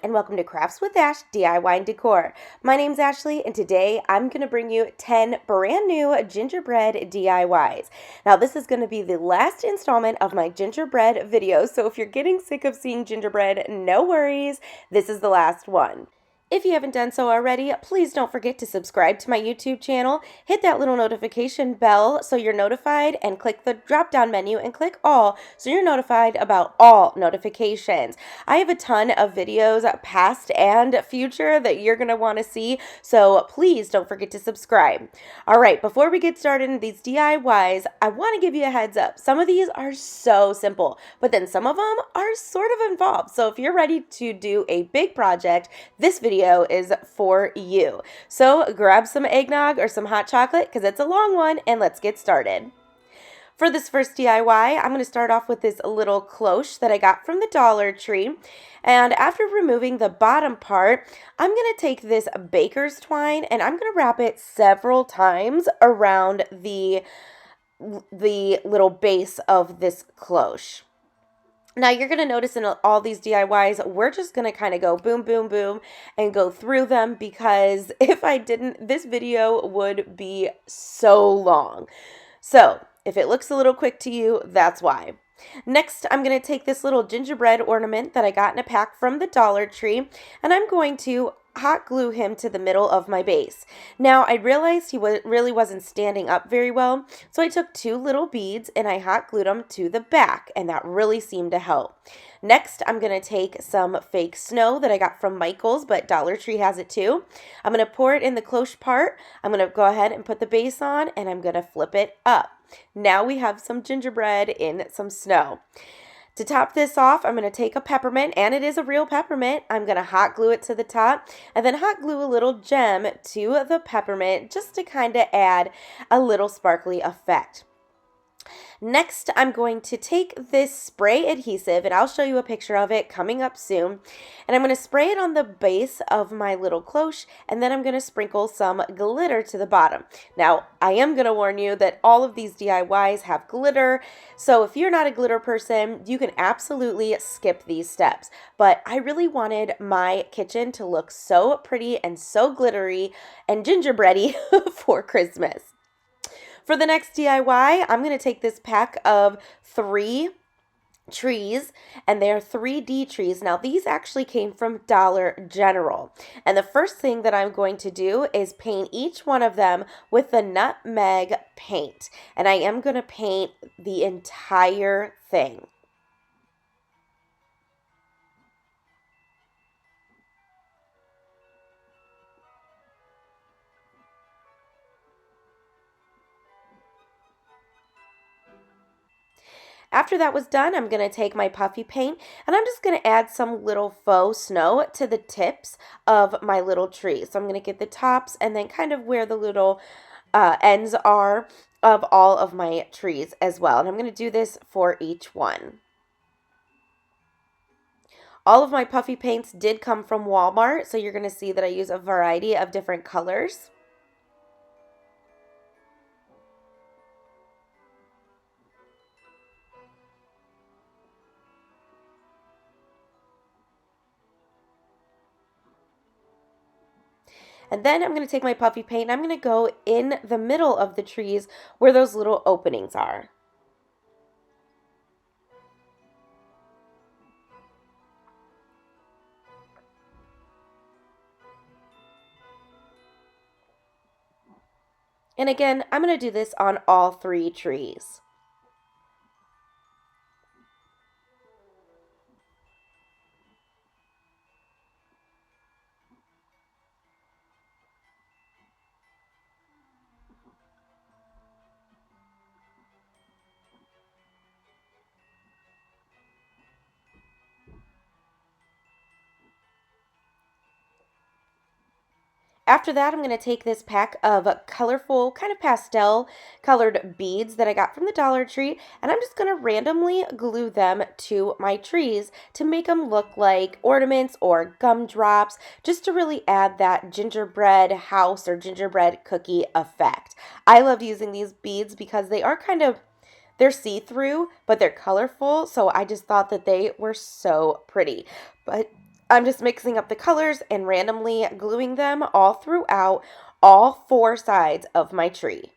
and welcome to Crafts with Ash DIY and Decor. My name's Ashley, and today I'm going to bring you 10 brand new gingerbread DIYs. Now, this is going to be the last installment of my gingerbread videos, so if you're getting sick of seeing gingerbread, no worries, this is the last one. If you haven't done so already, please don't forget to subscribe to my YouTube channel, hit that little notification bell so you're notified, and click the drop-down menu and click all so you're notified about all notifications. I have a ton of videos, past and future, that you're going to want to see, so please don't forget to subscribe. All right, before we get started in these DIYs, I want to give you a heads up. Some of these are so simple, but then some of them are sort of involved. So if you're ready to do a big project, this video is for you. So grab some eggnog or some hot chocolate because it's a long one, and let's get started. For this first DIY, I'm going to start off with this little cloche that I got from the Dollar Tree. And after removing the bottom part, I'm going to take this baker's twine and I'm going to wrap it several times around the little base of this cloche. Now, you're going to notice in all these DIYs, we're just going to kind of go boom, boom, boom and go through them, because if I didn't, this video would be so long. So if it looks a little quick to you, that's why. Next, I'm going to take this little gingerbread ornament that I got in a pack from the Dollar Tree, and I'm going to hot glue him to the middle of my base. Now, I realized he really wasn't standing up very well, so I took two little beads and I hot glued them to the back, and that really seemed to help. Next, I'm going to take some fake snow that I got from Michael's, but Dollar Tree has it too. I'm going to pour it in the cloche part. I'm going to go ahead and put the base on, and I'm going to flip it up. Now we have some gingerbread in some snow. To top this off, I'm going to take a peppermint, and it is a real peppermint. I'm going to hot glue it to the top, and then hot glue a little gem to the peppermint just to kind of add a little sparkly effect. Next, I'm going to take this spray adhesive, and I'll show you a picture of it coming up soon. And I'm going to spray it on the base of my little cloche, and then I'm going to sprinkle some glitter to the bottom. Now, I am going to warn you that all of these DIYs have glitter, so if you're not a glitter person, you can absolutely skip these steps. But I really wanted my kitchen to look so pretty and so glittery and gingerbready for Christmas. For the next DIY, I'm going to take this pack of 3 trees, and they are 3D trees. Now, these actually came from Dollar General. And the first thing that I'm going to do is paint each one of them with the nutmeg paint. And I am going to paint the entire thing. After that was done, I'm going to take my puffy paint, and I'm just going to add some little faux snow to the tips of my little tree. So I'm going to get the tops and then kind of where the little ends are of all of my trees as well. And I'm going to do this for each one. All of my puffy paints did come from Walmart, so you're going to see that I use a variety of different colors. And then I'm going to take my puffy paint and I'm going to go in the middle of the trees where those little openings are. And again, I'm going to do this on all 3 trees. After that, I'm going to take this pack of colorful, kind of pastel colored beads that I got from the Dollar Tree, and I'm just going to randomly glue them to my trees to make them look like ornaments or gumdrops, just to really add that gingerbread house or gingerbread cookie effect. I love using these beads because they are they're see-through, but they're colorful, so I just thought that they were so pretty. But I'm just mixing up the colors and randomly gluing them all throughout all 4 sides of my tree.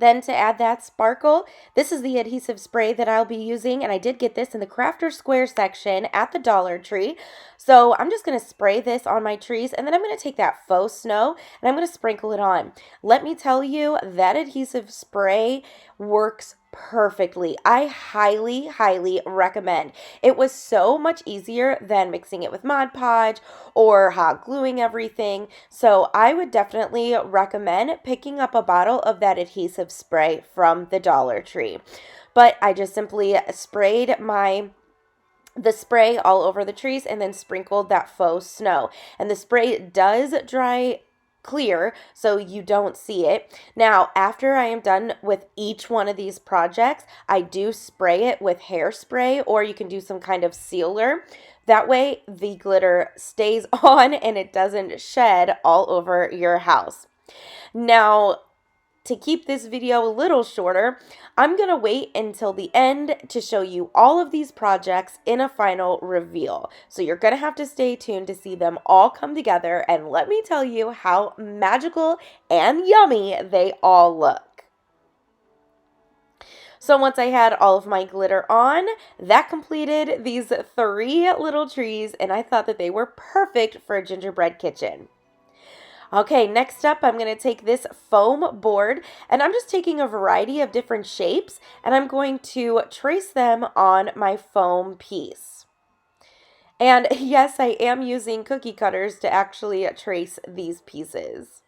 Then to add that sparkle, this is the adhesive spray that I'll be using, and I did get this in the Crafter Square section at the Dollar Tree. So I'm just going to spray this on my trees, and then I'm going to take that faux snow and I'm going to sprinkle it on. Let me tell you, that adhesive spray works perfectly. I highly, highly recommend. It was so much easier than mixing it with Mod Podge or hot gluing everything. So I would definitely recommend picking up a bottle of that adhesive spray from the Dollar Tree. But I just simply sprayed the spray all over the trees and then sprinkled that faux snow. And the spray does dry clear so you don't see it. Now, after I am done with each one of these projects, I do spray it with hairspray, or you can do some kind of sealer. That way the glitter stays on and it doesn't shed all over your house. Now, to keep this video a little shorter, I'm going to wait until the end to show you all of these projects in a final reveal. So you're going to have to stay tuned to see them all come together, and let me tell you how magical and yummy they all look. So once I had all of my glitter on, that completed these 3 little trees, and I thought that they were perfect for a gingerbread kitchen. Okay, next up, I'm going to take this foam board, and I'm just taking a variety of different shapes, and I'm going to trace them on my foam piece. And yes, I am using cookie cutters to actually trace these pieces.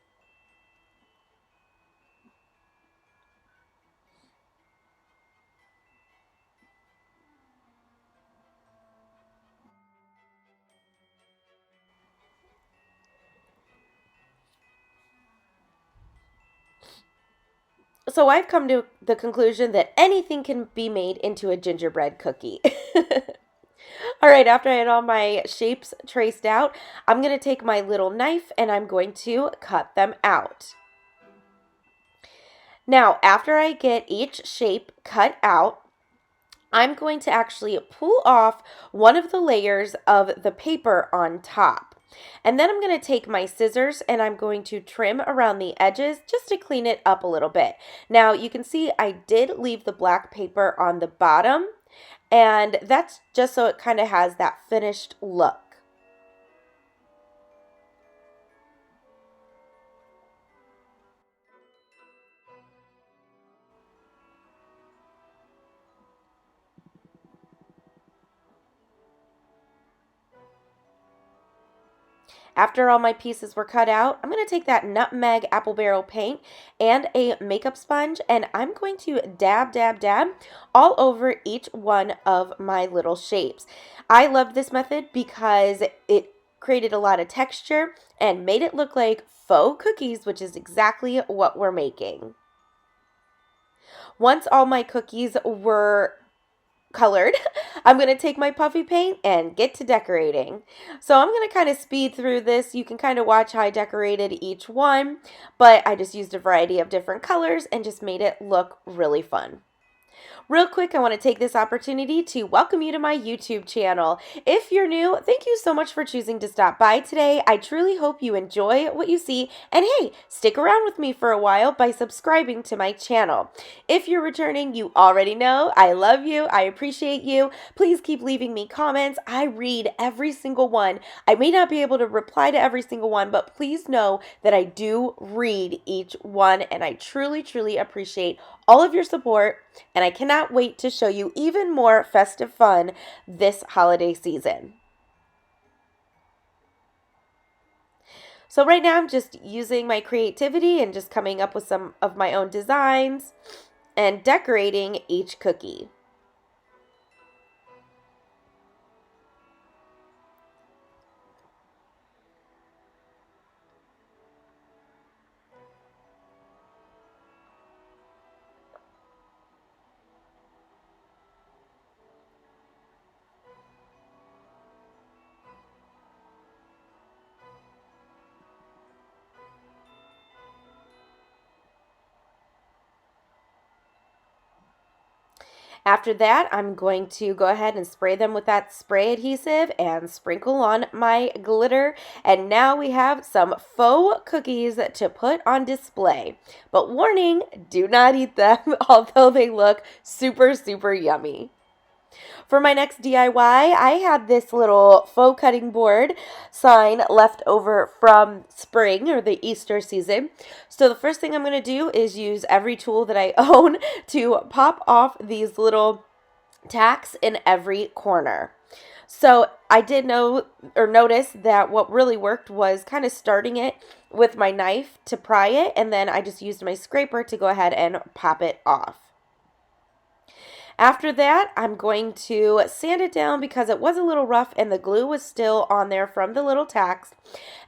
So I've come to the conclusion that anything can be made into a gingerbread cookie. All right, after I had all my shapes traced out, I'm going to take my little knife and I'm going to cut them out. Now, after I get each shape cut out, I'm going to actually pull off one of the layers of the paper on top. And then I'm going to take my scissors and I'm going to trim around the edges just to clean it up a little bit. Now you can see I did leave the black paper on the bottom, and that's just so it kind of has that finished look. After all my pieces were cut out, I'm going to take that nutmeg apple barrel paint and a makeup sponge, and I'm going to dab, dab, dab all over each one of my little shapes. I love this method because it created a lot of texture and made it look like faux cookies, which is exactly what we're making. Once all my cookies were colored, I'm going to take my puffy paint and get to decorating. So I'm going to kind of speed through this. You can kind of watch how I decorated each one, but I just used a variety of different colors and just made it look really fun. Real quick, I want to take this opportunity to welcome you to my YouTube channel. If you're new, thank you so much for choosing to stop by today. I truly hope you enjoy what you see, and hey, stick around with me for a while by subscribing to my channel. If you're returning, you already know I love you, I appreciate you. Please keep leaving me comments. I read every single one. I may not be able to reply to every single one, but please know that I do read each one, and I truly, truly appreciate all of your support, and I cannot wait to show you even more festive fun this holiday season. So right now I'm just using my creativity and just coming up with some of my own designs and decorating each cookie. After that, I'm going to go ahead and spray them with that spray adhesive and sprinkle on my glitter. And now we have some faux cookies to put on display. But warning, do not eat them, although they look super, super yummy. For my next DIY, I had this little faux cutting board sign left over from spring or the Easter season. So the first thing I'm going to do is use every tool that I own to pop off these little tacks in every corner. So I did notice that what really worked was kind of starting it with my knife to pry it, and then I just used my scraper to go ahead and pop it off. After that, I'm going to sand it down because it was a little rough and the glue was still on there from the little tacks.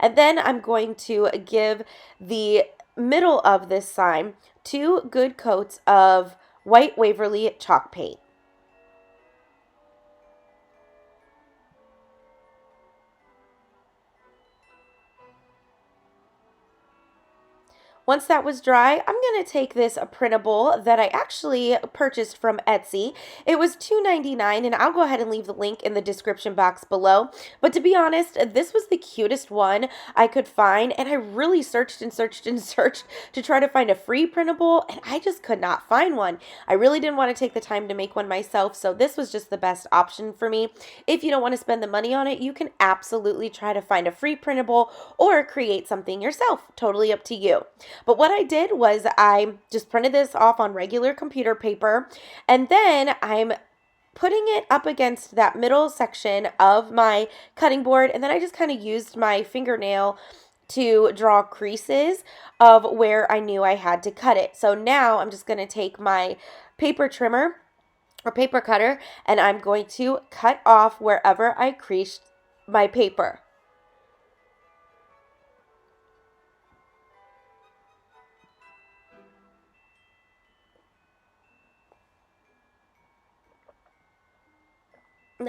And then I'm going to give the middle of this sign 2 good coats of white Waverly chalk paint. Once that was dry, I'm going to take this printable that I actually purchased from Etsy. It was $2.99, and I'll go ahead and leave the link in the description box below. But to be honest, this was the cutest one I could find, and I really searched and searched and searched to try to find a free printable, and I just could not find one. I really didn't want to take the time to make one myself, so this was just the best option for me. If you don't want to spend the money on it, you can absolutely try to find a free printable or create something yourself. Totally up to you. But what I did was I just printed this off on regular computer paper, and then I'm putting it up against that middle section of my cutting board, and then I just kind of used my fingernail to draw creases of where I knew I had to cut it. So now I'm just going to take my paper trimmer or paper cutter, and I'm going to cut off wherever I creased my paper.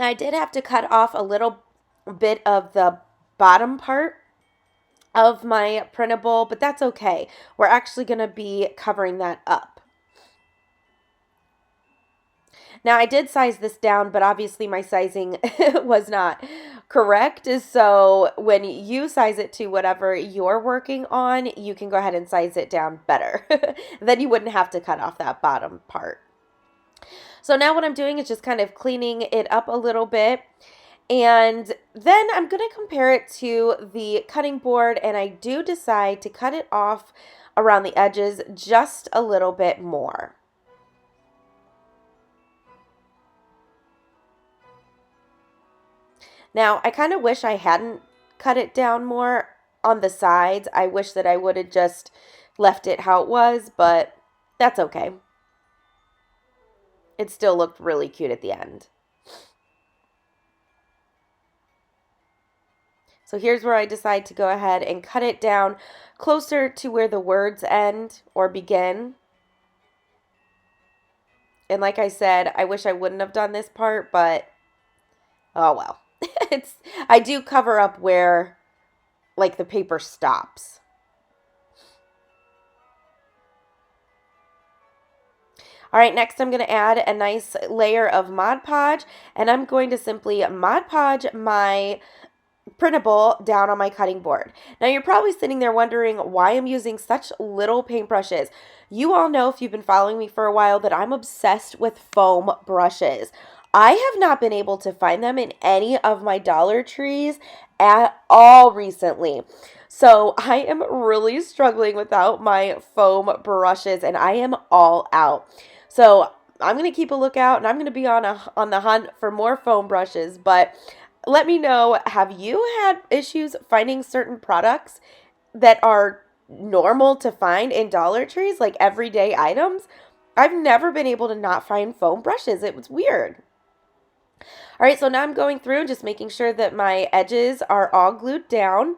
I did have to cut off a little bit of the bottom part of my printable, but that's okay. We're actually going to be covering that up. Now, I did size this down, but obviously my sizing was not correct. So when you size it to whatever you're working on, you can go ahead and size it down better. Then you wouldn't have to cut off that bottom part. So now what I'm doing is just kind of cleaning it up a little bit. And then I'm going to compare it to the cutting board, and I do decide to cut it off around the edges just a little bit more. Now, I kind of wish I hadn't cut it down more on the sides. I wish that I would have just left it how it was, but that's okay. It still looked really cute at the end. So here's where I decide to go ahead and cut it down closer to where the words end or begin. And like I said, I wish I wouldn't have done this part, but oh well. I do cover up where like the paper stops. All right, next I'm going to add a nice layer of Mod Podge, and I'm going to simply Mod Podge my printable down on my cutting board. Now you're probably sitting there wondering why I'm using such little paintbrushes. You all know, if you've been following me for a while, that I'm obsessed with foam brushes. I have not been able to find them in any of my Dollar Trees at all recently. So I am really struggling without my foam brushes, and I am all out. So I'm going to keep a lookout, and I'm going to be on the hunt for more foam brushes. But let me know, have you had issues finding certain products that are normal to find in Dollar Trees, like everyday items? I've never been able to not find foam brushes. It was weird. All right, so now I'm going through and just making sure that my edges are all glued down.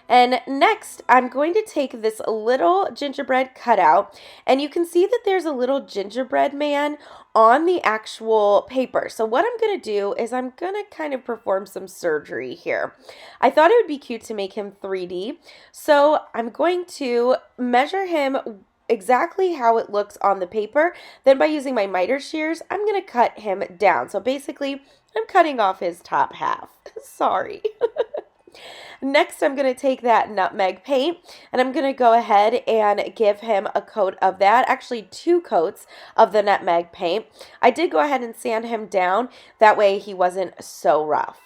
And next, I'm going to take this little gingerbread cutout, and you can see that there's a little gingerbread man on the actual paper. So what I'm going to do is I'm going to kind of perform some surgery here. I thought it would be cute to make him 3D, so I'm going to measure him exactly how it looks on the paper. Then by using my miter shears, I'm going to cut him down. So basically, I'm cutting off his top half. Sorry. Next, I'm going to take that nutmeg paint and I'm going to go ahead and give him a coat of that, actually 2 coats of the nutmeg paint. I did go ahead and sand him down, that way he wasn't so rough.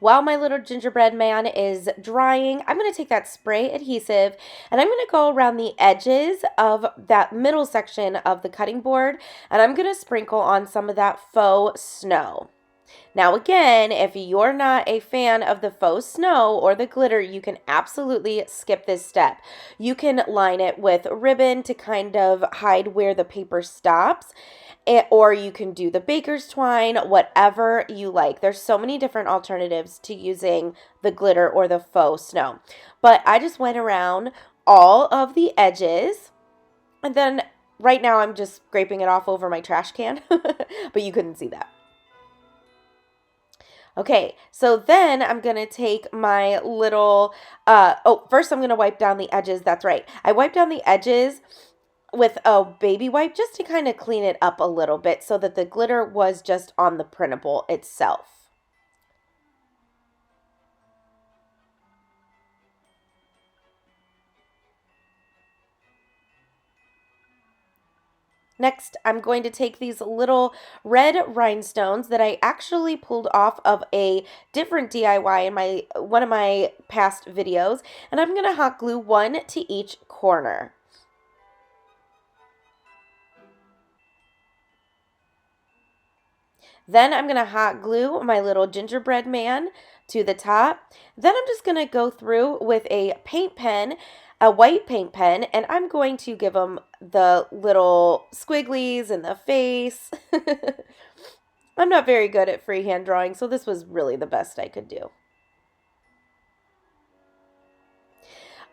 While my little gingerbread man is drying, I'm going to take that spray adhesive and I'm going to go around the edges of that middle section of the cutting board and I'm going to sprinkle on some of that faux snow. Now again, if you're not a fan of the faux snow or the glitter, you can absolutely skip this step. You can line it with ribbon to kind of hide where the paper stops. Or you can do the baker's twine, whatever you like. There's so many different alternatives to using the glitter or the faux snow. But I just went around all of the edges. And then right now I'm just scraping it off over my trash can. But you couldn't see that. Okay, so then I'm going to take my little, first I'm going to wipe down the edges. That's right. I wiped down the edges with a baby wipe just to kind of clean it up a little bit so that the glitter was just on the printable itself. Next, I'm going to take these little red rhinestones that I actually pulled off of a different DIY in one of my past videos, and I'm going to hot glue one to each corner. Then I'm going to hot glue my little gingerbread man to the top. Then I'm just going to go through with a paint pen, a white paint pen, and I'm going to give him the little squigglies in the face. I'm not very good at freehand drawing, so this was really the best I could do.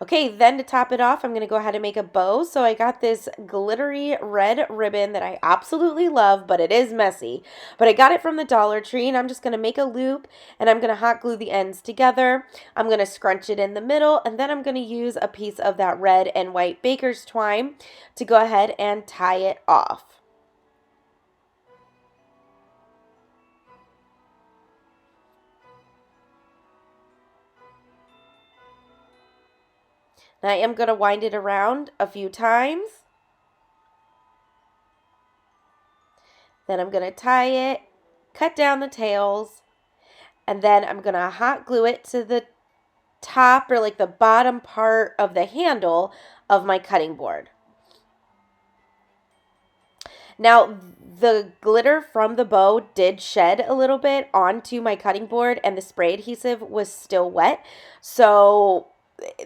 Okay, then to top it off, I'm going to go ahead and make a bow. So I got this glittery red ribbon that I absolutely love, but it is messy. But I got it from the Dollar Tree, and I'm just going to make a loop, and I'm going to hot glue the ends together. I'm going to scrunch it in the middle, and then I'm going to use a piece of that red and white baker's twine to go ahead and tie it off. I am going to wind it around a few times. Then I'm going to tie it, cut down the tails, and then I'm going to hot glue it to the top or like the bottom part of the handle of my cutting board. Now, the glitter from the bow did shed a little bit onto my cutting board and the spray adhesive was still wet. So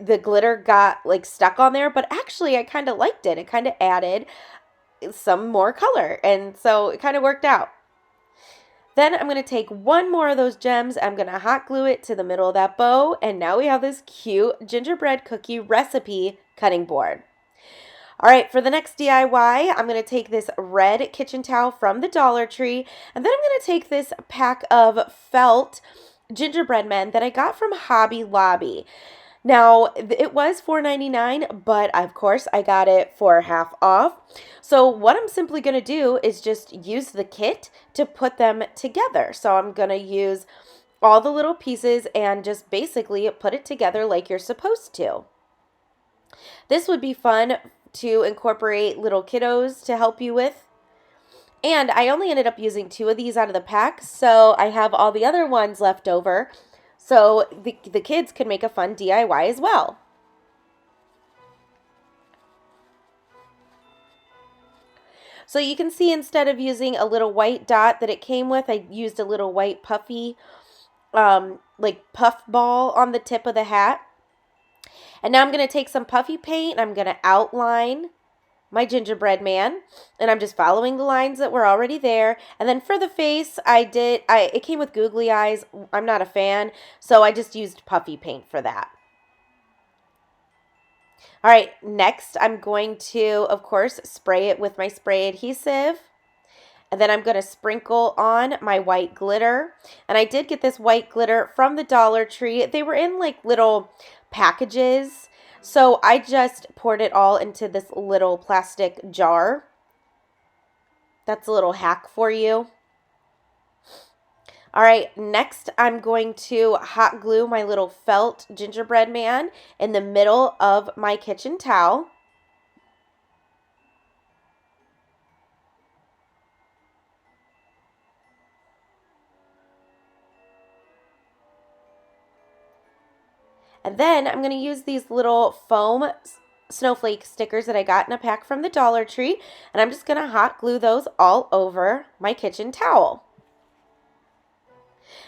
the glitter got like stuck on there, but actually I kind of liked it. It kind of added some more color, and so it kind of worked out. Then I'm going to take one more of those gems. I'm going to hot glue it to the middle of that bow, and now we have this cute gingerbread cookie recipe cutting board. All right, for the next DIY, I'm going to take this red kitchen towel from the Dollar Tree, and then I'm going to take this pack of felt gingerbread men that I got from Hobby Lobby. Now, it was $4.99, but of course I got it for half off. So what I'm simply going to do is just use the kit to put them together. So I'm going to use all the little pieces and just basically put it together like you're supposed to. This would be fun to incorporate little kiddos to help you with. And I only ended up using 2 of these out of the pack, so I have all the other ones left over. So the kids could make a fun DIY as well. So you can see instead of using a little white dot that it came with, I used a little white puffy, like puff ball on the tip of the hat. And now I'm going to take some puffy paint and I'm going to outline my gingerbread man, and I'm just following the lines that were already there. And then for the face, it came with googly eyes. I'm not a fan, so I just used puffy paint for that. All right, next I'm going to, of course, spray it with my spray adhesive. And then I'm going to sprinkle on my white glitter. And I did get this white glitter from the Dollar Tree. They were in like little packages. So I just poured it all into this little plastic jar. That's a little hack for you. All right, next I'm going to hot glue my little felt gingerbread man in the middle of my kitchen towel. And then I'm going to use these little foam snowflake stickers that I got in a pack from the Dollar Tree, and I'm just going to hot glue those all over my kitchen towel.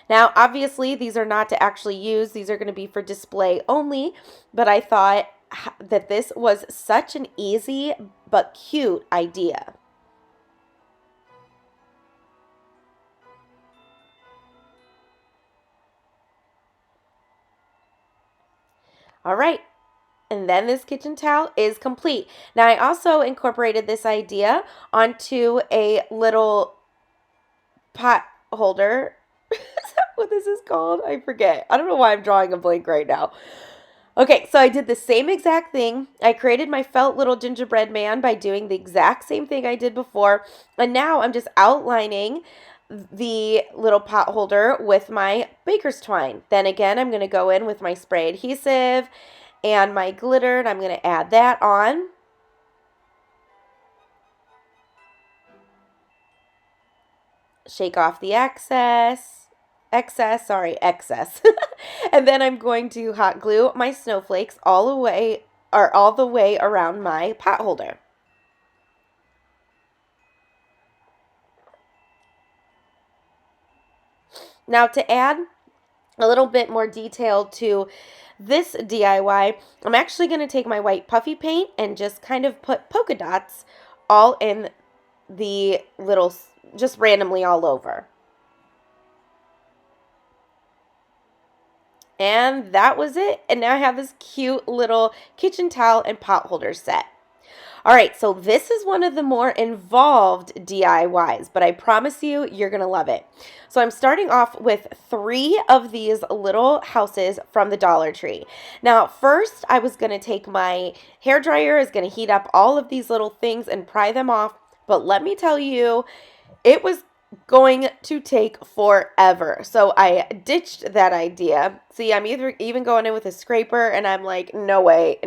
Now, obviously, these are not to actually use. These are going to be for display only, but I thought that this was such an easy but cute idea. All right, and then this kitchen towel is complete. Now, I also incorporated this idea onto a little pot holder. Is that what this is called? I forget. I don't know why I'm drawing a blank right now. Okay, so I did the same exact thing. I created my felt little gingerbread man by doing the exact same thing I did before. And now I'm just outlining the little pot holder with my baker's twine. Then again, I'm going to go in with my spray adhesive and my glitter, and I'm going to add that on. Shake off the excess. And then I'm going to hot glue my snowflakes all the way around my pot holder. Now, to add a little bit more detail to this DIY, I'm actually going to take my white puffy paint and just kind of put polka dots all in the little, just randomly all over. And that was it. And now I have this cute little kitchen towel and pot holder set. All right, so this is one of the more involved DIYs, but I promise you, you're going to love it. So I'm starting off with 3 of these little houses from the Dollar Tree. Now, first, I was going to take my hairdryer, is going to heat up all of these little things and pry them off. But let me tell you, it was going to take forever. So I ditched that idea. See, I'm even going in with a scraper, and I'm like, no way.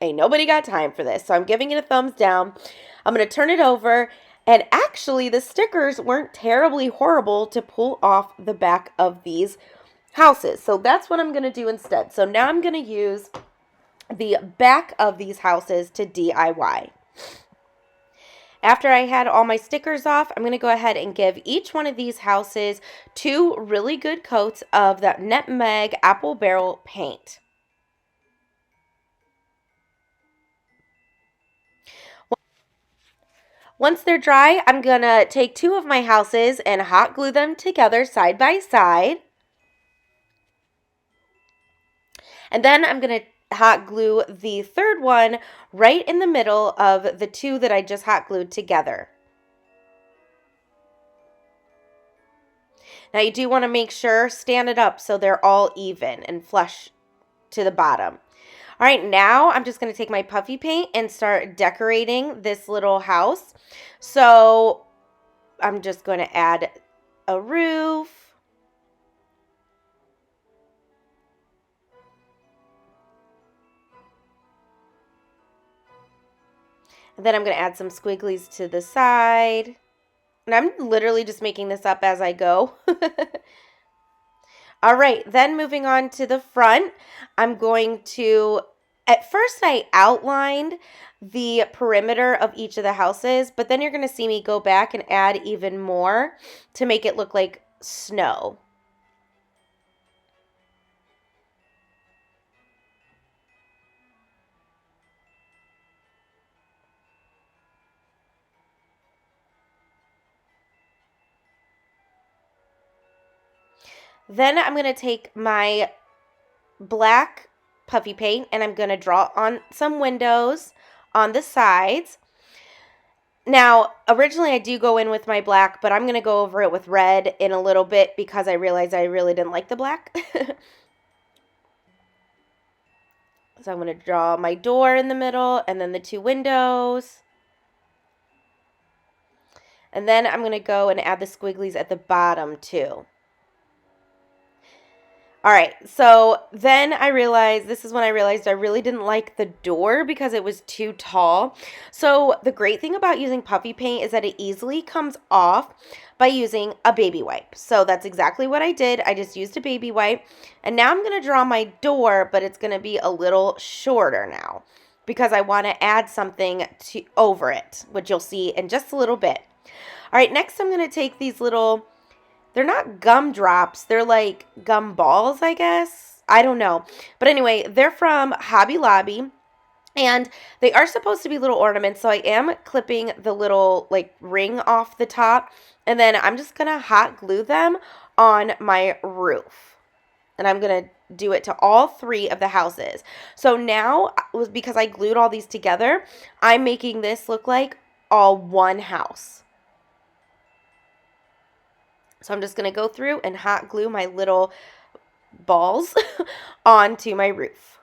Ain't nobody got time for this. So I'm giving it a thumbs down. I'm going to turn it over. And actually, the stickers weren't terribly horrible to pull off the back of these houses. So that's what I'm going to do instead. So now I'm going to use the back of these houses to DIY. After I had all my stickers off, I'm going to go ahead and give each one of these houses 2 really good coats of that Nutmeg Apple Barrel paint. Once they're dry, I'm going to take 2 of my houses and hot glue them together side by side. And then I'm going to hot glue the third one right in the middle of the 2 that I just hot glued together. Now you do want to make sure, stand it up so they're all even and flush to the bottom. All right, now I'm just going to take my puffy paint and start decorating this little house. So I'm just going to add a roof. And then I'm going to add some squigglies to the side. And I'm literally just making this up as I go. All right, then moving on to the front, I'm going to, at first I outlined the perimeter of each of the houses, but then you're going to see me go back and add even more to make it look like snow. Then I'm going to take my black puffy paint and I'm going to draw on some windows on the sides. Now, originally I do go in with my black, but I'm going to go over it with red in a little bit because I realized I really didn't like the black. So I'm going to draw my door in the middle and then the two windows. And then I'm going to go and add the squigglies at the bottom too. All right, so then I realized, this is when I realized I really didn't like the door because it was too tall. So the great thing about using puffy paint is that it easily comes off by using a baby wipe. So that's exactly what I did. I just used a baby wipe. And now I'm going to draw my door, but it's going to be a little shorter now because I want to add something over it, which you'll see in just a little bit. All right, next I'm going to take these little... They're not gumdrops. They're like gum balls, I guess. I don't know. But anyway, they're from Hobby Lobby. And they are supposed to be little ornaments. So I am clipping the little like ring off the top. And then I'm just going to hot glue them on my roof. And I'm going to do it to all three of the houses. So now, because I glued all these together, I'm making this look like all one house. So I'm just going to go through and hot glue my little balls onto my roof.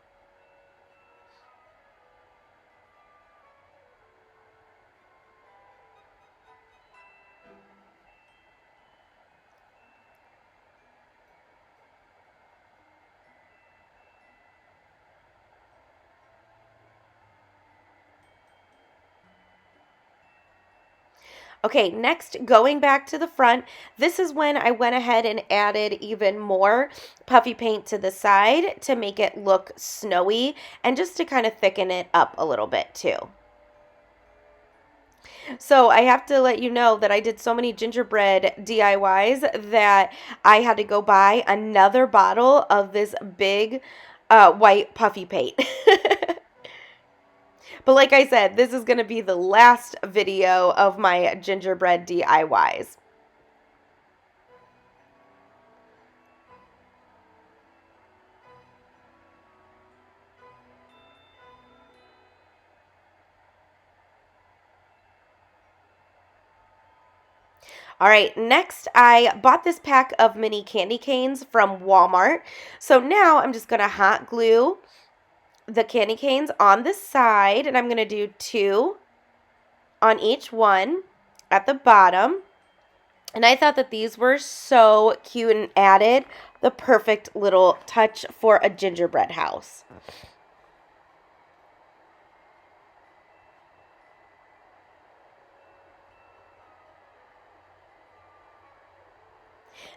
Okay, next, going back to the front, this is when I went ahead and added even more puffy paint to the side to make it look snowy and just to kind of thicken it up a little bit too. So I have to let you know that I did so many gingerbread DIYs that I had to go buy another bottle of this big white puffy paint. But like I said, this is going to be the last video of my gingerbread DIYs. All right, next I bought this pack of mini candy canes from Walmart. So now I'm just going to hot glue the candy canes on the side, and I'm going to do 2 on each one at the bottom. And I thought that these were so cute and added the perfect little touch for a gingerbread house.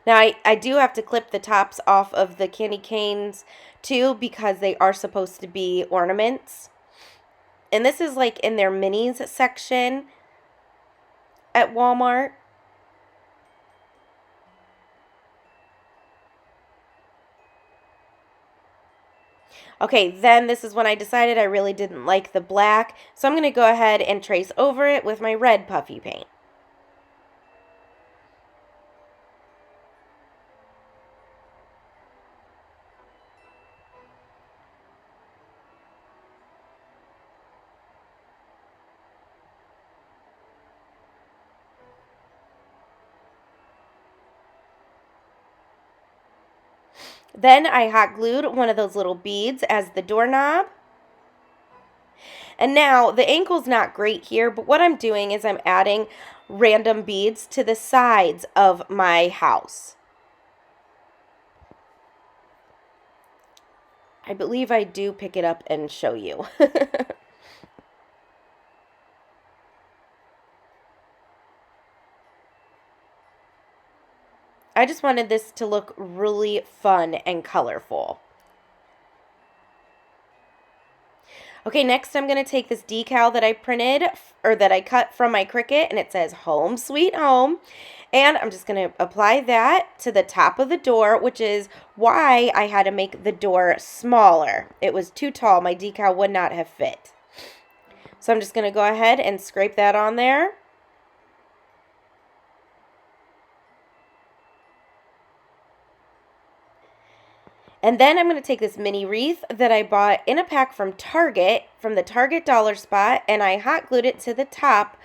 Now, I do have to clip the tops off of the candy canes too because they are supposed to be ornaments. And this is like in their minis section at Walmart. Okay, then this is when I decided I really didn't like the black. So I'm going to go ahead and trace over it with my red puffy paint. Then I hot glued one of those little beads as the doorknob. And now the ankle's not great here, but what I'm doing is I'm adding random beads to the sides of my house. I believe I do pick it up and show you. I just wanted this to look really fun and colorful. Okay, next I'm going to take this decal that I printed, or that I cut from my Cricut, and it says Home Sweet Home. And I'm just going to apply that to the top of the door, which is why I had to make the door smaller. It was too tall. My decal would not have fit. So I'm just going to go ahead and scrape that on there. And then I'm going to take this mini wreath that I bought in a pack from Target, from the Target dollar spot, and I hot glued it to the top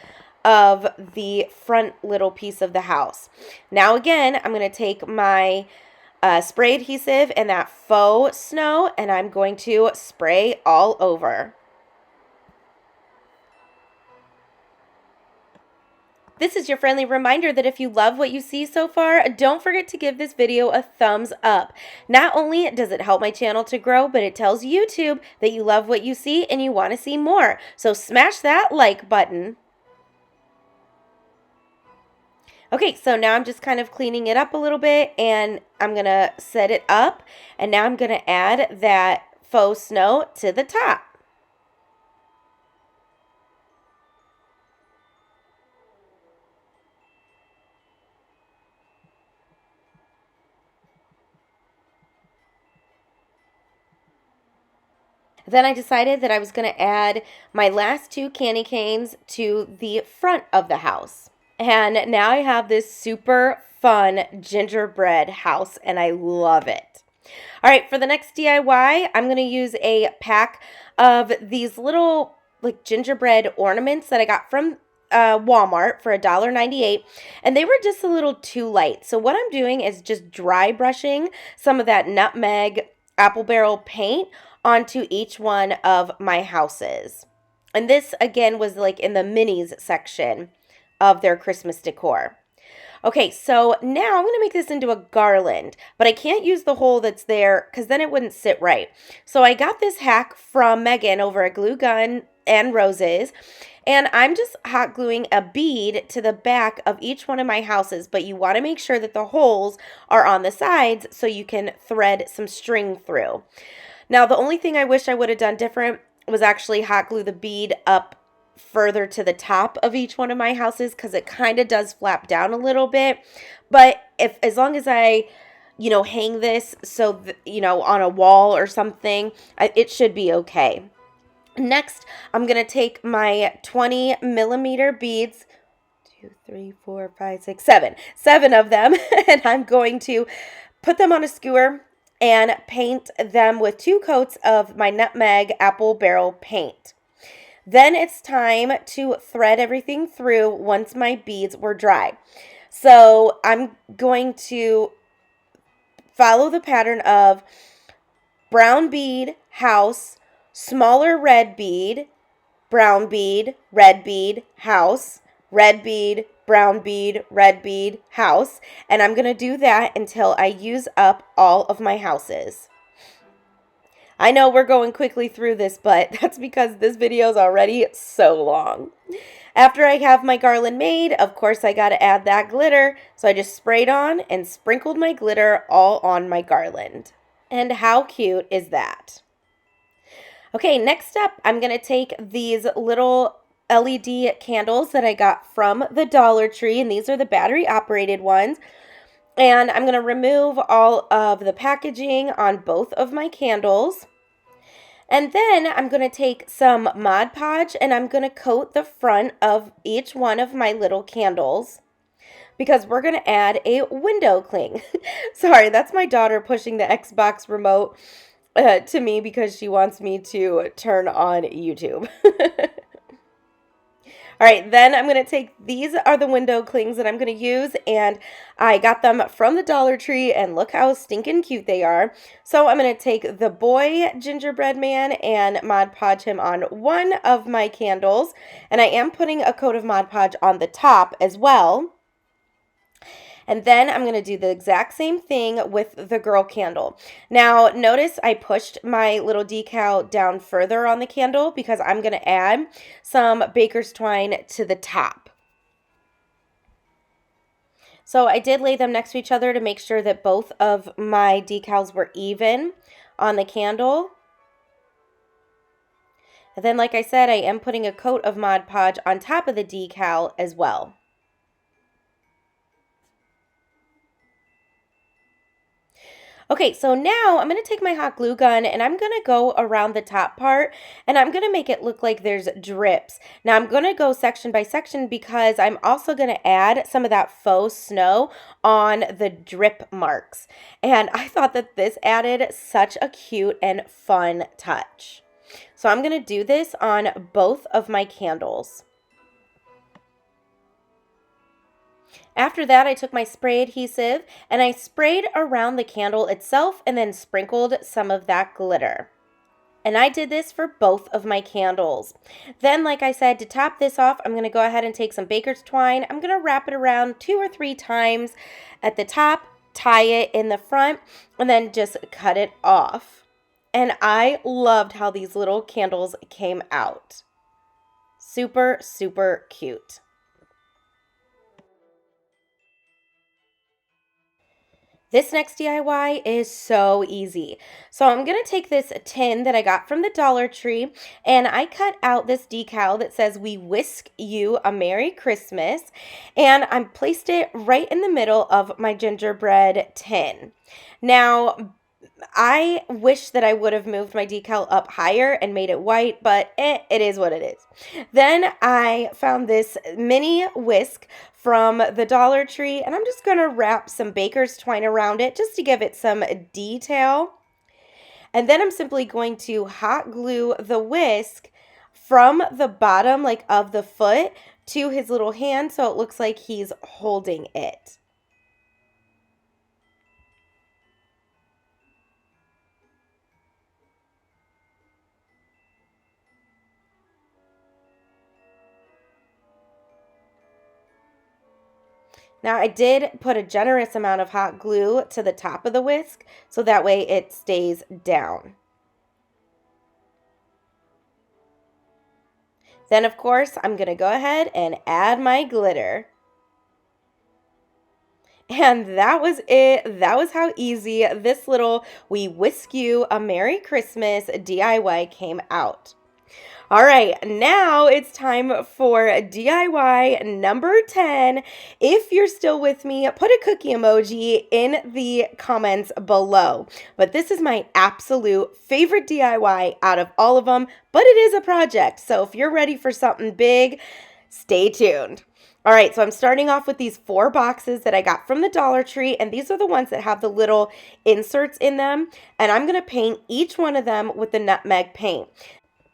of the front little piece of the house. Now again, I'm going to take my spray adhesive and that faux snow, and I'm going to spray all over. This is your friendly reminder that if you love what you see so far, don't forget to give this video a thumbs up. Not only does it help my channel to grow, but it tells YouTube that you love what you see and you want to see more. So smash that like button. Okay, so now I'm just kind of cleaning it up a little bit, and I'm going to set it up, and now I'm going to add that faux snow to the top. Then I decided that I was going to add my last two candy canes to the front of the house. And now I have this super fun gingerbread house, and I love it. All right, for the next DIY, I'm going to use a pack of these little like gingerbread ornaments that I got from Walmart for $1.98, and they were just a little too light. So what I'm doing is just dry brushing some of that nutmeg apple barrel paint onto each one of my houses. And this again was like in the minis section of their Christmas decor. Okay, so now I'm going to make this into a garland, but I can't use the hole that's there because then it wouldn't sit right. So I got this hack from Megan over at Glue Gun and Roses, and I'm just hot gluing a bead to the back of each one of my houses, but you want to make sure that the holes are on the sides so you can thread some string through. Now, the only thing I wish I would have done different was actually hot glue the bead up further to the top of each one of my houses, because it kind of does flap down a little bit. But as long as I, hang this so, on a wall or something, it should be okay. Next, I'm going to take my 20 millimeter beads, 2, 3, 4, 5, 6, 7, 7 of them, and I'm going to put them on a skewer and paint them with 2 coats of my nutmeg apple barrel paint. Then it's time to thread everything through once my beads were dry. So I'm going to follow the pattern of brown bead, house, smaller red bead, brown bead, red bead, house, red bead, brown bead, red bead, house. And I'm going to do that until I use up all of my houses. I know we're going quickly through this, but that's because this video is already so long. After I have my garland made, of course I got to add that glitter. So I just sprayed on and sprinkled my glitter all on my garland. And how cute is that? Okay, next up, I'm going to take these little LED candles that I got from the Dollar Tree, and these are the battery operated ones. And I'm going to remove all of the packaging on both of my candles. And then I'm going to take some Mod Podge and I'm going to coat the front of each one of my little candles, because we're going to add a window cling. Sorry, that's my daughter pushing the Xbox remote to me because she wants me to turn on YouTube. All right, then I'm going to take, these are the window clings that I'm going to use, and I got them from the Dollar Tree, and look how stinking cute they are. So I'm going to take the boy gingerbread man and Mod Podge him on one of my candles, and I am putting a coat of Mod Podge on the top as well. And then I'm going to do the exact same thing with the girl candle. Now, notice I pushed my little decal down further on the candle because I'm going to add some baker's twine to the top. So I did lay them next to each other to make sure that both of my decals were even on the candle. And then, like I said, I am putting a coat of Mod Podge on top of the decal as well. Okay, so now I'm going to take my hot glue gun and I'm going to go around the top part and I'm going to make it look like there's drips. Now I'm going to go section by section because I'm also going to add some of that faux snow on the drip marks. And I thought that this added such a cute and fun touch. So I'm going to do this on both of my candles. After that, I took my spray adhesive and I sprayed around the candle itself and then sprinkled some of that glitter. And I did this for both of my candles. Then, like I said, to top this off, I'm going to go ahead and take some baker's twine. I'm going to wrap it around 2 or 3 times at the top, tie it in the front, and then just cut it off. And I loved how these little candles came out. Super, super cute. This next DIY is so easy. So I'm going to take this tin that I got from the Dollar Tree and I cut out this decal that says "We Whisk You a Merry Christmas," and I placed it right in the middle of my gingerbread tin. Now, I wish that I would have moved my decal up higher and made it white, but it is what it is. Then I found this mini whisk from the Dollar Tree, and I'm just going to wrap some baker's twine around it just to give it some detail. And then I'm simply going to hot glue the whisk from the bottom, like of the foot, to his little hand so it looks like he's holding it. Now, I did put a generous amount of hot glue to the top of the whisk, so that way it stays down. Then, of course, I'm going to go ahead and add my glitter. And that was it. That was how easy this little "We Whisk You a Merry Christmas" DIY came out. All right, now it's time for DIY number 10. If you're still with me, put a cookie emoji in the comments below. But this is my absolute favorite DIY out of all of them, but it is a project. So if you're ready for something big, stay tuned. All right, so I'm starting off with these 4 boxes that I got from the Dollar Tree, and these are the ones that have the little inserts in them, and I'm going to paint each one of them with the nutmeg paint.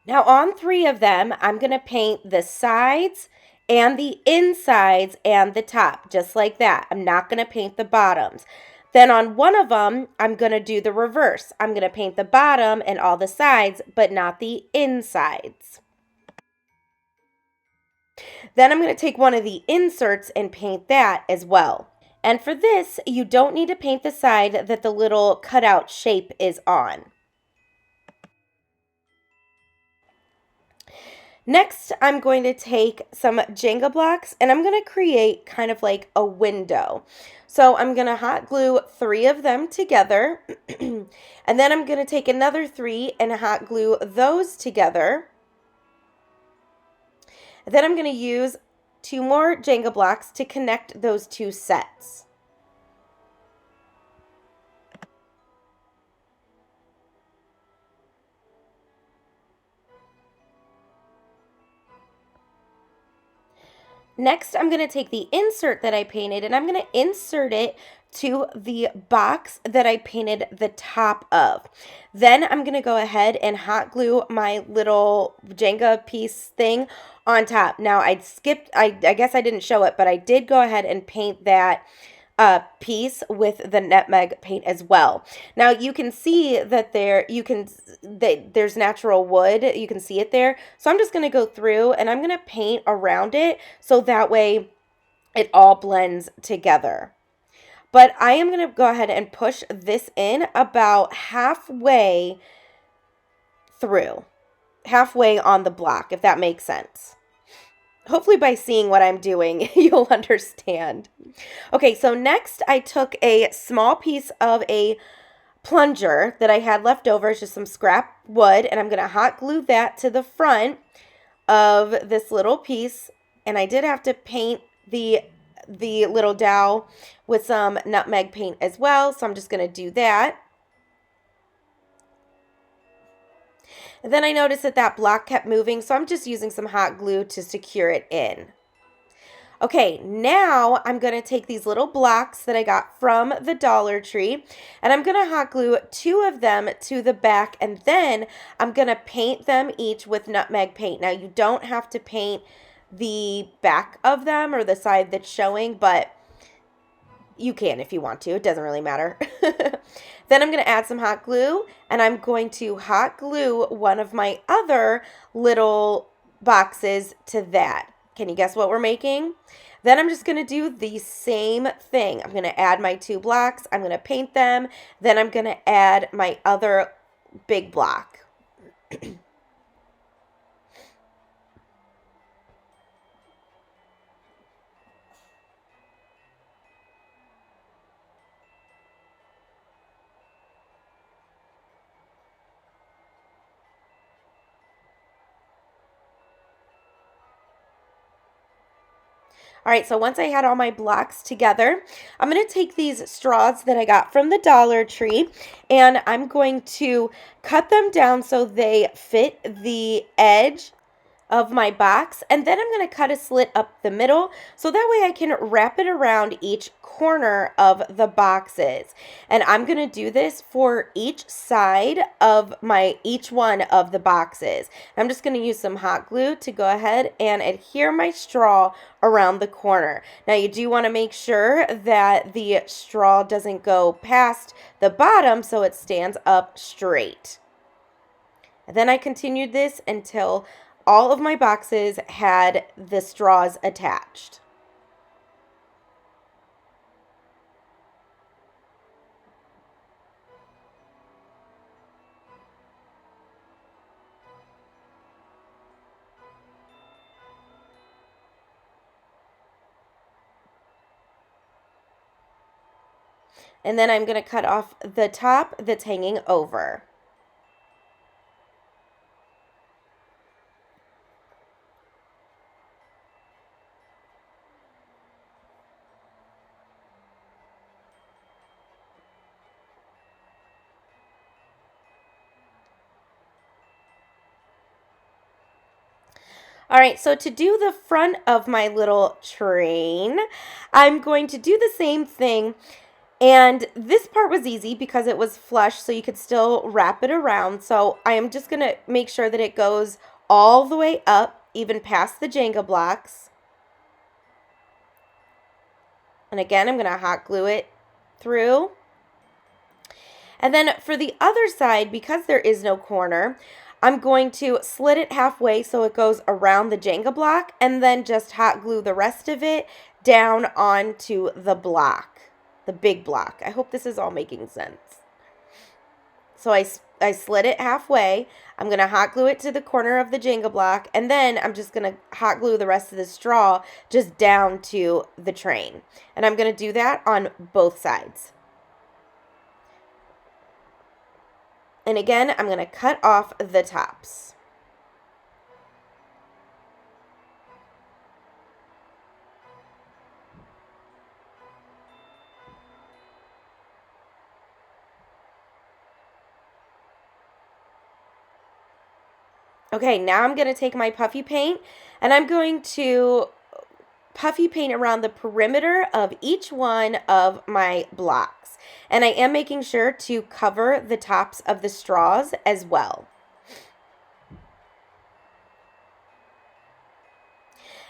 Now on 3 of them, I'm going to paint the sides and the insides and the top, just like that. I'm not going to paint the bottoms. Then on one of them, I'm going to do the reverse. I'm going to paint the bottom and all the sides, but not the insides. Then I'm going to take one of the inserts and paint that as well. And for this, you don't need to paint the side that the little cutout shape is on. Next, I'm going to take some Jenga blocks and I'm going to create kind of like a window. So I'm going to hot glue 3 of them together and then I'm going to take another 3 and hot glue those together. And then I'm going to use 2 more Jenga blocks to connect those 2 sets. Next, I'm going to take the insert that I painted and I'm going to insert it to the box that I painted the top of. Then I'm going to go ahead and hot glue my little Jenga piece thing on top. Now, I guess I didn't show it, but I did go ahead and paint that piece with the nutmeg paint as well. Now you can see that there's natural wood. You can see it there. So I'm just going to go through and I'm going to paint around it so that way it all blends together. But I am going to go ahead and push this in about halfway through, halfway on the block, if that makes sense. Hopefully by seeing what I'm doing, you'll understand. Okay, so next I took a small piece of a plunger that I had left over. It's just some scrap wood, and I'm going to hot glue that to the front of this little piece. And I did have to paint the little dowel with some nutmeg paint as well, so I'm just going to do that. And then I noticed that block kept moving, so I'm just using some hot glue to secure it in. Okay, now I'm going to take these little blocks that I got from the Dollar Tree, and I'm going to hot glue 2 of them to the back, and then I'm going to paint them each with nutmeg paint. Now, you don't have to paint the back of them or the side that's showing, but You can if you want to. It doesn't really matter. Then I'm going to add some hot glue, and I'm going to hot glue one of my other little boxes to that. Can you guess what we're making? Then I'm just going to do the same thing. I'm going to add my 2 blocks. I'm going to paint them. Then I'm going to add my other big block. All right, so once I had all my blocks together, I'm going to take these straws that I got from the Dollar Tree, and I'm going to cut them down so they fit the edge of my box, and then I'm going to cut a slit up the middle so that way I can wrap it around each corner of the boxes. And I'm going to do this for each side of each one of the boxes. I'm just going to use some hot glue to go ahead and adhere my straw around the corner. Now you do want to make sure that the straw doesn't go past the bottom so it stands up straight. And then I continued this until all of my boxes had the straws attached. And then I'm going to cut off the top that's hanging over. All right, so to do the front of my little train, I'm going to do the same thing. And this part was easy because it was flush, so you could still wrap it around. So I am just going to make sure that it goes all the way up, even past the Jenga blocks. And again, I'm going to hot glue it through. And then for the other side, because there is no corner, I'm going to slit it halfway so it goes around the Jenga block and then just hot glue the rest of it down onto the block, the big block. I hope this is all making sense. So I slit it halfway. I'm going to hot glue it to the corner of the Jenga block, and then I'm just going to hot glue the rest of the straw just down to the train. And I'm going to do that on both sides. And again, I'm going to cut off the tops. Okay, now I'm going to take my puffy paint and I'm going to puffy paint around the perimeter of each one of my blocks. And I am making sure to cover the tops of the straws as well.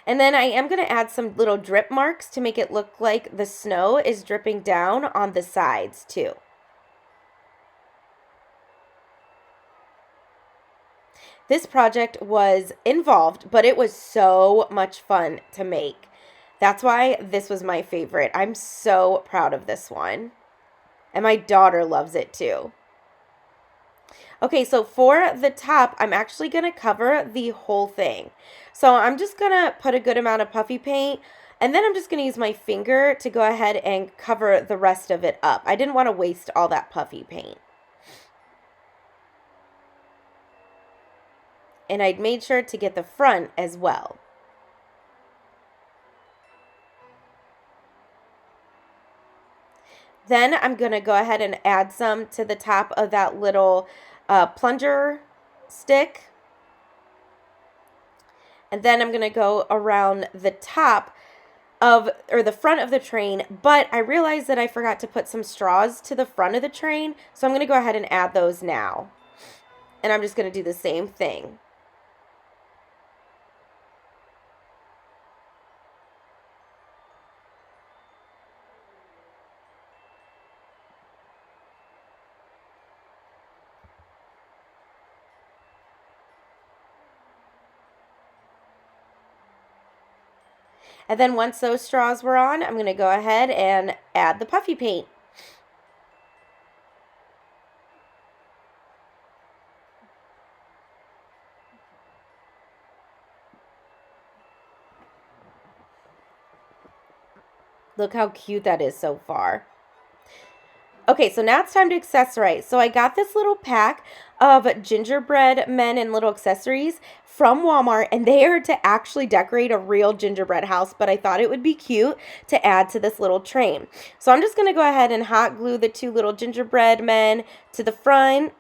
And then I am going to add some little drip marks to make it look like the snow is dripping down on the sides too. This project was involved, but it was so much fun to make. That's why this was my favorite. I'm so proud of this one. And my daughter loves it too. Okay, so for the top, I'm actually going to cover the whole thing. So I'm just going to put a good amount of puffy paint, and then I'm just going to use my finger to go ahead and cover the rest of it up. I didn't want to waste all that puffy paint. And I'd made sure to get the front as well. Then I'm going to go ahead and add some to the top of that little plunger stick. And then I'm going to go around the top of, or the front of the train, but I realized that I forgot to put some straws to the front of the train, so I'm going to go ahead and add those now. And I'm just going to do the same thing. And then once those straws were on, I'm going to go ahead and add the puffy paint. Look how cute that is so far. Okay, so now it's time to accessorize. So I got this little pack of gingerbread men and little accessories from Walmart, and they are to actually decorate a real gingerbread house, but I thought it would be cute to add to this little train. So I'm just going to go ahead and hot glue the two little gingerbread men to the front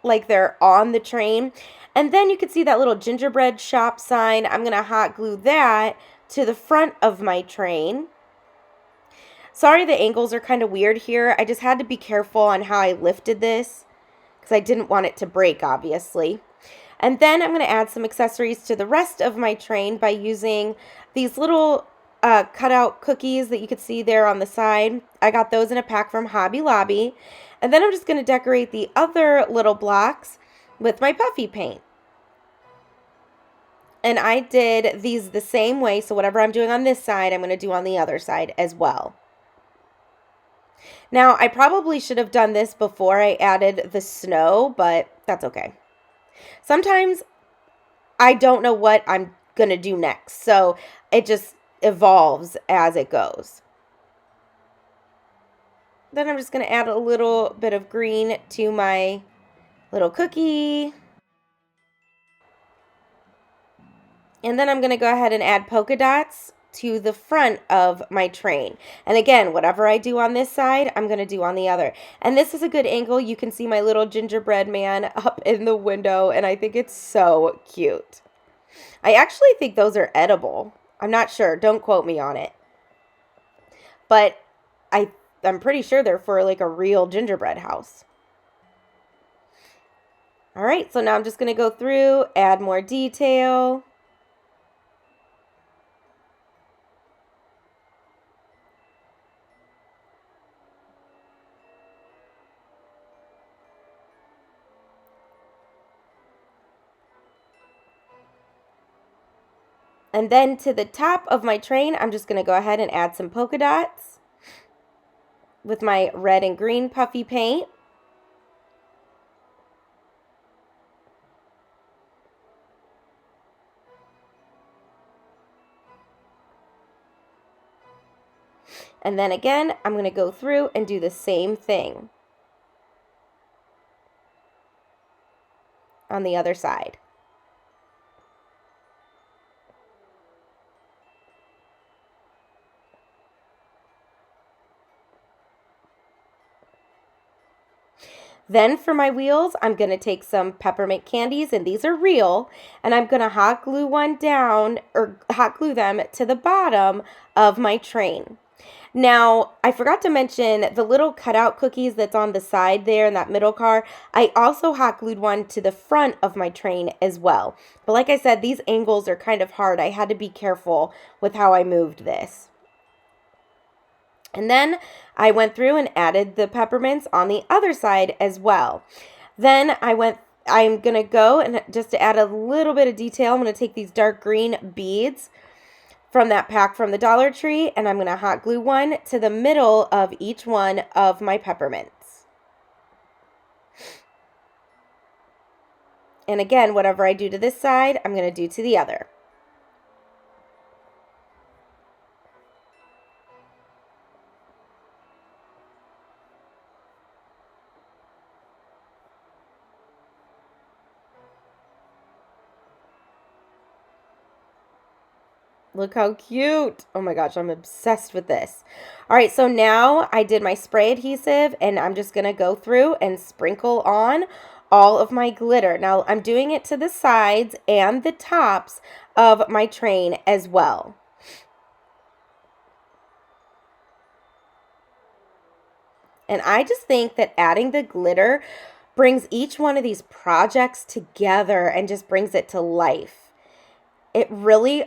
like they're on the train. And then you can see that little gingerbread shop sign. I'm going to hot glue that to the front of my train. Sorry, the angles are kind of weird here. I just had to be careful on how I lifted this because I didn't want it to break, obviously. And then I'm going to add some accessories to the rest of my train by using these little cutout cookies that you could see there on the side. I got those in a pack from Hobby Lobby. And then I'm just going to decorate the other little blocks with my puffy paint. And I did these the same way, so whatever I'm doing on this side, I'm going to do on the other side as well. Now, I probably should have done this before I added the snow, but that's okay. Sometimes I don't know what I'm going to do next, so it just evolves as it goes. Then I'm just going to add a little bit of green to my little cookie. And then I'm going to go ahead and add polka dots to the front of my train. And again, whatever I do on this side, I'm going to do on the other. And this is a good angle. You can see my little gingerbread man up in the window, and I think it's so cute. I actually think those are edible. I'm not sure. Don't quote me on it. But I'm pretty sure they're for like a real gingerbread house. All right, so now I'm just going to go through, add more detail. And then to the top of my train, I'm just going to go ahead and add some polka dots with my red and green puffy paint. And then again, I'm going to go through and do the same thing on the other side. Then for my wheels, I'm going to take some peppermint candies, and these are real, and I'm going to hot glue one down, or hot glue them to the bottom of my train. Now, I forgot to mention the little cutout cookies that's on the side there in that middle car. I also hot glued one to the front of my train as well. But like I said, these angles are kind of hard. I had to be careful with how I moved this. And then I went through and added the peppermints on the other side as well. Then I'm going to go and just to add a little bit of detail, I'm going to take these dark green beads from that pack from the Dollar Tree, and I'm going to hot glue one to the middle of each one of my peppermints. And again, whatever I do to this side, I'm going to do to the other. Look how cute. Oh my gosh, I'm obsessed with this. All right, so now I did my spray adhesive, and I'm just going to go through and sprinkle on all of my glitter. Now, I'm doing it to the sides and the tops of my train as well. And I just think that adding the glitter brings each one of these projects together and just brings it to life. It really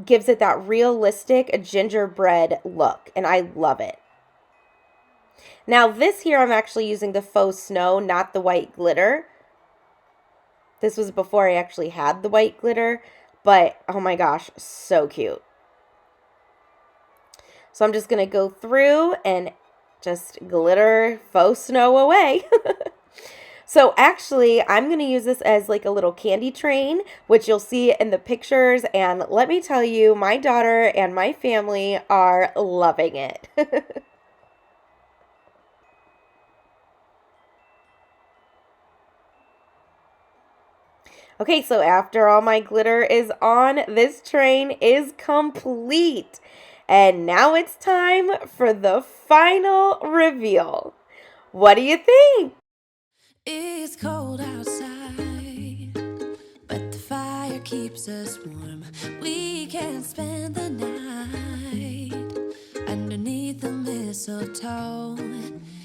gives it that realistic gingerbread look, and I love it. Now this here, I'm actually using the faux snow, not the white glitter. This was before I actually had the white glitter, but oh my gosh, so cute. So I'm just going to go through and just glitter faux snow away. So actually, I'm going to use this as like a little candy train, which you'll see in the pictures. And let me tell you, my daughter and my family are loving it. Okay, so after all my glitter is on, this train is complete. And now it's time for the final reveal. What do you think? It's cold outside, but the fire keeps us warm. We can spend the night underneath the mistletoe.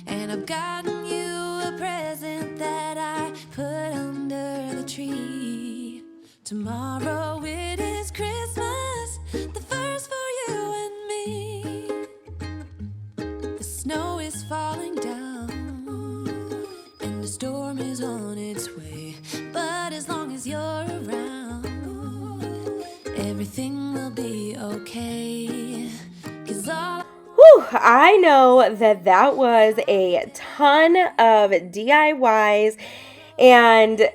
And I've gotten you a present that I put under the tree. Tomorrow it is Christmas, the first for you and me. The snow is falling down and the storm is on its way, but as long as you're around, everything will be okay. 'Cause all Whew, I know that was a ton of DIYs and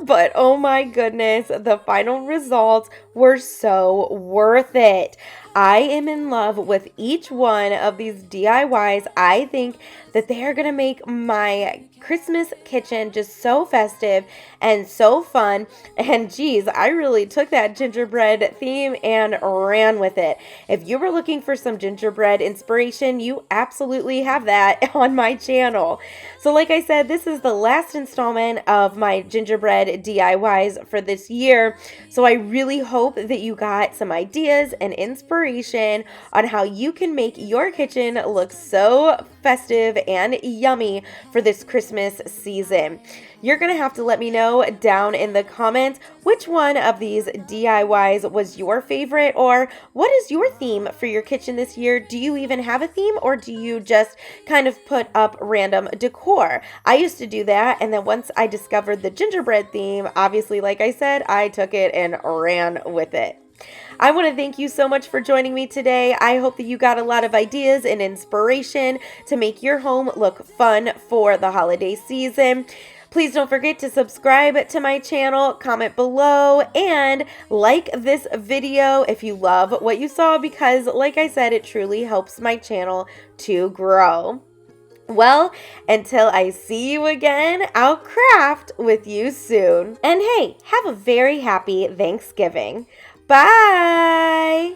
but oh my goodness, the final results were so worth it. I am in love with each one of these DIYs. I think that they are going to make my Christmas kitchen just so festive and so fun. And geez, I really took that gingerbread theme and ran with it. If you were looking for some gingerbread inspiration, you absolutely have that on my channel. So like I said, this is the last installment of my gingerbread DIYs for this year. So I really hope that you got some ideas and inspiration on how you can make your kitchen look so festive and yummy for this Christmas season. You're going to have to let me know down in the comments which one of these DIYs was your favorite, or what is your theme for your kitchen this year? Do you even have a theme, or do you just kind of put up random decor? I used to do that, and then once I discovered the gingerbread theme, obviously, like I said, I took it and ran with it. I want to thank you so much for joining me today. I hope that you got a lot of ideas and inspiration to make your home look fun for the holiday season. Please don't forget to subscribe to my channel, comment below, and like this video if you love what you saw, because like I said, it truly helps my channel to grow. Well, until I see you again, I'll craft with you soon. And hey, have a very happy Thanksgiving. Bye!